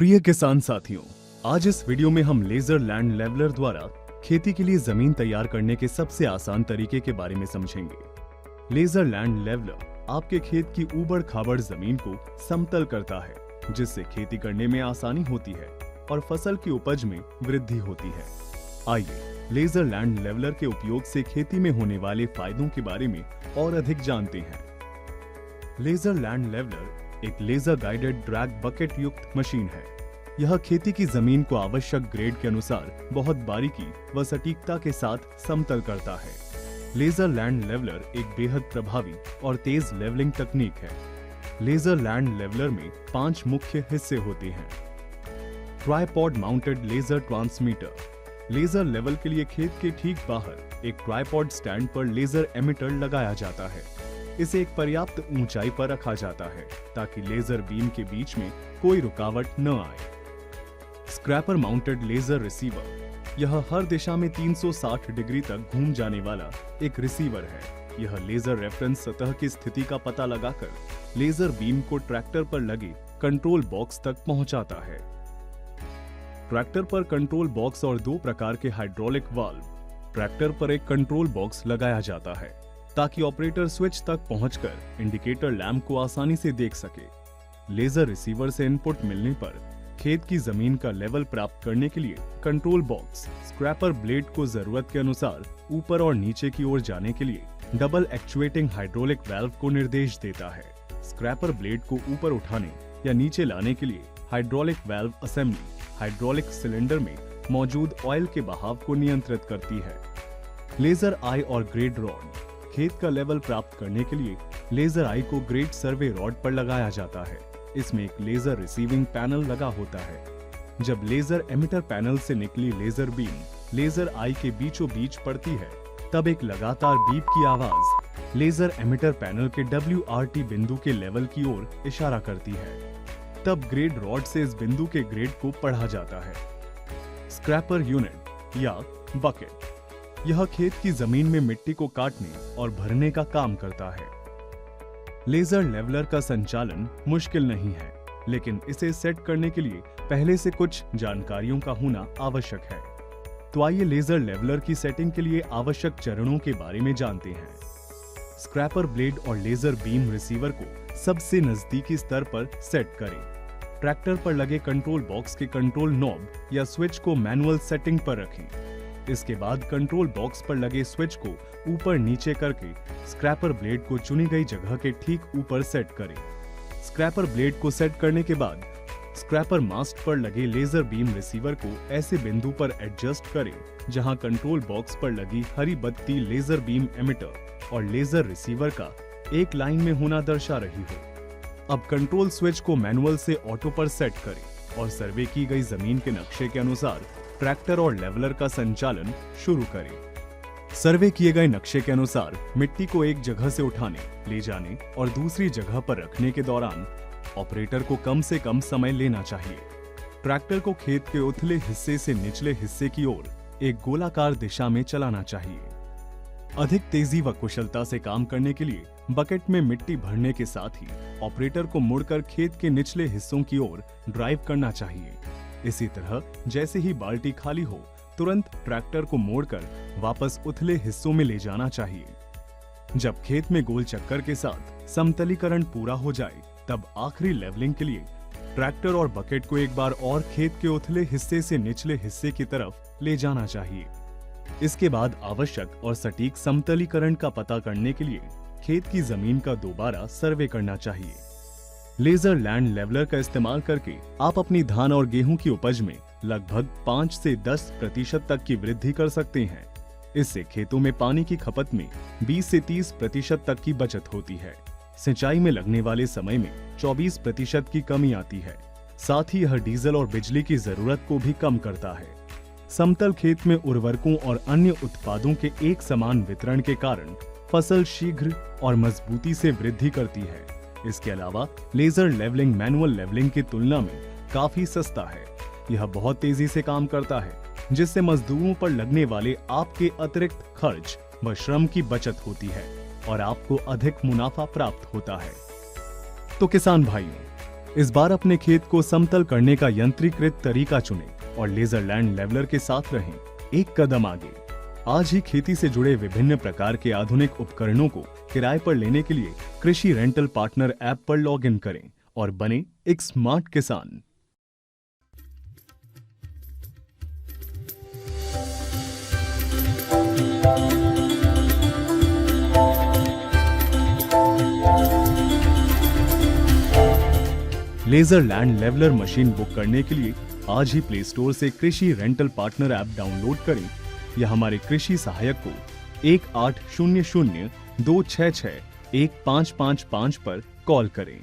प्रिय किसान साथियों, आज इस वीडियो में हम लेजर लैंड लेवलर द्वारा खेती के लिए जमीन तैयार करने के सबसे आसान तरीके के बारे में समझेंगे। लेजर लैंड लेवलर आपके खेत की ऊबड़ खाबड़ जमीन को समतल करता है, जिससे खेती करने में आसानी होती है और फसल की उपज में वृद्धि होती है। आइए लेजर लैंड लेवलर के उपयोग से खेती में होने वाले फायदों के बारे में और अधिक जानते हैं। लेजर लैंड लेवलर एक लेजर गाइडेड ड्रैग बकेट युक्त मशीन है। यह खेती की जमीन को आवश्यक ग्रेड के अनुसार बहुत बारीकी व सटीकता के साथ समतल करता है। लेजर लैंड लेवलर एक बेहद प्रभावी और तेज लेवलिंग तकनीक है। लेजर लैंड लेवलर में 5 मुख्य हिस्से होते हैं। Tripod mounted laser transmitter. Laser level के लिए खेत के ठीक बाहर एक ट्राइपॉड स्टैंड पर लेजर एमिटर लगाया जाता है। इसे एक पर्याप्त ऊंचाई पर रखा जाता है ताकि लेजर बीम के बीच में कोई रुकावट न आए। Scraper mounted laser receiver. यह हर दिशा में 360 डिग्री तक घूम जाने वाला एक रिसीवर है। यह लेजर रेफरेंस सतह की स्थिति का पता लगाकर लेजर बीम को ट्रैक्टर पर लगे कंट्रोल बॉक्स तक पहुंचाता है। ट्रैक्टर पर कंट्रोल बॉक्स और 2 प्रकार के हाइड्रोलिक वाल्व। ट्रैक्टर पर एक कंट्रोल बॉक्स लगाया जाता है ताकि ऑपरेटर स्विच तक पहुंचकर इंडिकेटर लैंप को आसानी से देख सके। लेजर रिसीवर से इनपुट मिलने पर खेत की जमीन का लेवल प्राप्त करने के लिए कंट्रोल बॉक्स स्क्रैपर ब्लेड को जरूरत के अनुसार ऊपर और नीचे की ओर जाने के लिए डबल एक्चुएटिंग हाइड्रोलिक वाल्व को निर्देश देता है। स्क्रैपर ब्लेड को ऊपर उठाने या नीचे लाने के लिए hydraulic valve assembly hydraulic cylinder में मौजूद ऑयल के बहाव को नियंत्रित करती है। लेजर आई और ग्रेड रॉड। खेत का लेवल प्राप्त करने के लिए लेजर आई को ग्रेड सर्वे रॉड पर लगाया जाता है। इसमें एक लेजर रिसीविंग पैनल लगा होता है। जब लेजर एमिटर पैनल से निकली लेजर बीम लेजर आई के बीचों बीच पड़ती है, तब एक लगातार बीप की आवाज लेजर एमिटर पैनल के WRT बिंदु के लेवल की ओर इशारा करती है। तब ग्रेड रॉड से इस बिंदु के ग्रेड को पढ़ा जाता है। स्क्रैपर यूनिट या बकेट। यह खेत की जमीन में मिट्टी को काटने और भरने का काम करता है। लेजर लेवलर का संचालन मुश्किल नहीं है, लेकिन इसे सेट करने के लिए पहले से कुछ जानकारियों का होना आवश्यक है। तो आइए लेजर लेवलर की सेटिंग के लिए आवश्यक चरणों के बारे में जानते हैं। स्क्रैपर ब्लेड और लेजर बीम रिसीवर को सबसे नजदीकी स्तर पर सेट करें। ट्रैक्टर पर लगे कंट्रोल बॉक्स के कंट्रोल नॉब या स्विच को मैनुअल सेटिंग पर रखें। इसके बाद कंट्रोल बॉक्स पर लगे स्विच को ऊपर नीचे करके स्क्रैपर ब्लेड को चुनी गई जगह के ठीक ऊपर सेट करें। स्क्रैपर ब्लेड को सेट करने के बाद स्क्रैपर मास्ट पर लगे लेजर बीम रिसीवर को ऐसे बिंदु पर एडजस्ट करें जहां कंट्रोल बॉक्स पर लगी हरी बत्ती लेजर बीम एमिटर और लेजर रिसीवर का एक लाइन में होना दर्शा रही हो। अब कंट्रोल स्विच को मैनुअल से ऑटो पर सेट करें और सर्वे की गई जमीन के नक्शे के अनुसार ट्रैक्टर और लेवलर का संचालन शुरू करें। सर्वे किए गए नक्शे के अनुसार मिट्टी को एक जगह से उठाने, ले जाने और दूसरी जगह पर रखने के दौरान ऑपरेटर को कम से कम समय लेना चाहिए। ट्रैक्टर को खेत के उथले हिस्से से निचले हिस्से की ओर एक गोलाकार दिशा में चलाना चाहिए। अधिक तेजी व कुशलता से काम करने के लिए बकेट में मिट्टी भरने के साथ ही ऑपरेटर को मुड़कर खेत के निचले हिस्सों की ओर ड्राइव करना चाहिए। इसी तरह जैसे ही बाल्टी खाली हो, तुरंत ट्रैक्टर को मोड़कर वापस उथले हिस्सों में ले जाना चाहिए। जब खेत में गोल चक्कर के साथ समतलीकरण पूरा हो जाए, तब आखिरी लेवलिंग के लिए ट्रैक्टर और बकेट को एक बार और खेत के उथले हिस्से से निचले हिस्से की तरफ ले जाना चाहिए। इसके बाद आवश्यक और सटीक समतलीकरण का पता करने के लिए खेत की जमीन का दोबारा सर्वे करना चाहिए। लेजर लैंड लेवलर का इस्तेमाल करके आप अपनी धान और गेहूं की उपज में लगभग 5 से 10% तक की वृद्धि कर सकते हैं। इससे खेतों में पानी की खपत में 20 से 30% तक की बचत होती है। सिंचाई में लगने वाले समय में 24% की कमी आती है। साथ ही यह डीजल और बिजली की जरूरत को भी कम करता है। समतल खेत में उर्वरकों और अन्य उत्पादों के एक समान वितरण के कारण फसल शीघ्र और मजबूती से वृद्धि करती है। इसके अलावा लेजर लेवलिंग मैनुअल लेवलिंग की तुलना में काफी सस्ता है। यह बहुत तेजी से काम करता है, जिससे मजदूरों पर लगने वाले आपके अतिरिक्त खर्च व श्रम की बचत होती है और आपको अधिक मुनाफा प्राप्त होता है। तो किसान भाइयों, इस बार अपने खेत को समतल करने का यंत्रीकृत तरीका चुनें और लेजर लैंड लेवलर के साथ रहें एक कदम आगे। आज ही खेती से जुड़े विभिन्न प्रकार के आधुनिक उपकरणों को किराए पर लेने के लिए कृषि रेंटल पार्टनर ऐप पर लॉगिन करें और बने एक स्मार्ट किसान। Laser land leveller machine book करने के लिए आज ही प्ले स्टोर से कृषि रेंटल पार्टनर ऐप डाउनलोड करें या हमारे कृषि सहायक को 1800-266-1555 पर कॉल करें।